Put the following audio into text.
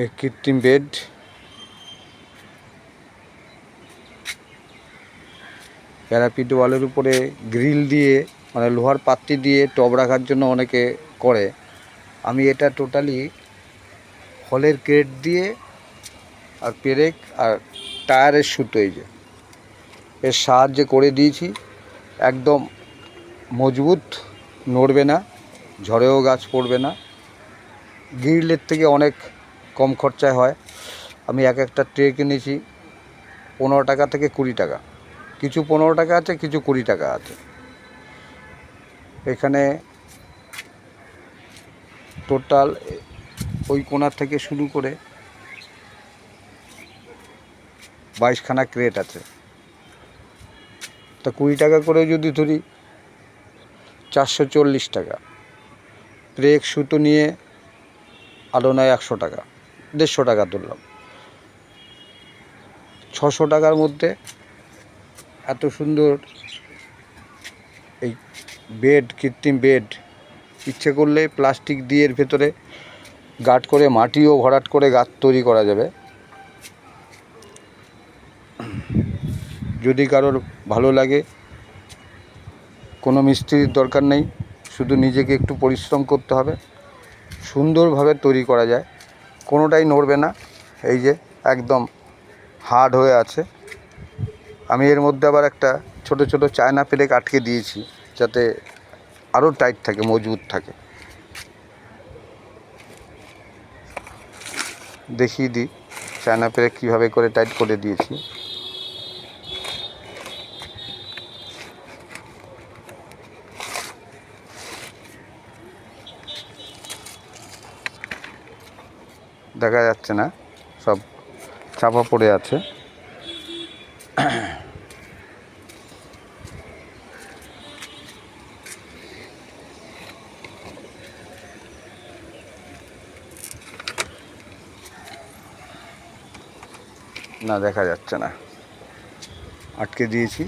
एक कृत्रिम bed parapet ওয়ালের উপরে গ্রিল দিয়ে মানে লোহার পাত্তি দিয়ে টব রাখার জন্য অনেকে করে। আমি এটা টোটালি হলের ক্রেট দিয়ে আর পেরেক আর টায়ারের সুতো এই যে এর সাহায্যে করে দিয়েছি। একদম মজবুত, নড়বে না, ঝড়েও গাছ পড়বে না। গ্রিলের থেকে অনেক কম খরচায় হয়। আমি একটা ট্রে কিনেছি 15 টাকা থেকে 20 টাকা, কিছু 15 টাকা আছে, কিছু 20 টাকা আছে। এখানে টোটাল ওই কোণার থেকে শুরু করে 22খানা ক্রেট আছে। তা 20 টাকা করে যদি ধরি 440 টাকা। ব্রেক সুতো নিয়ে আরও নয় 100 টাকা, 150 টাকা তুললাম। 600 টাকার মধ্যে এত সুন্দর এই বেড, কৃত্রিম বেড। ইচ্ছে করলে প্লাস্টিক দিয়ে এর ভেতরে গাঁট করে মাটিও ভরাট করে গাছ তৈরি করা যাবে। যদি কারোর ভালো লাগে, কোনো মিস্ত্রির দরকার নেই, শুধু নিজেকে একটু পরিশ্রম করতে হবে, সুন্দরভাবে তৈরি করা যায়। কোনোটাই নড়বে না, এই যে একদম হার্ড হয়ে আছে। আমি এর মধ্যে আবার একটা ছোট ছোট চায়না পেরেক আটকে দিয়েছি, যাতে আরও টাইট থাকে, মজবুত থাকে। দেখিয়ে দিই চায়না পেরেক কীভাবে করে টাইট করে দিয়েছি। দেখা যাচ্ছে না, সব চাপা পড়ে আছে। না, দেখা যাচ্ছে না, আটকে দিয়েছি।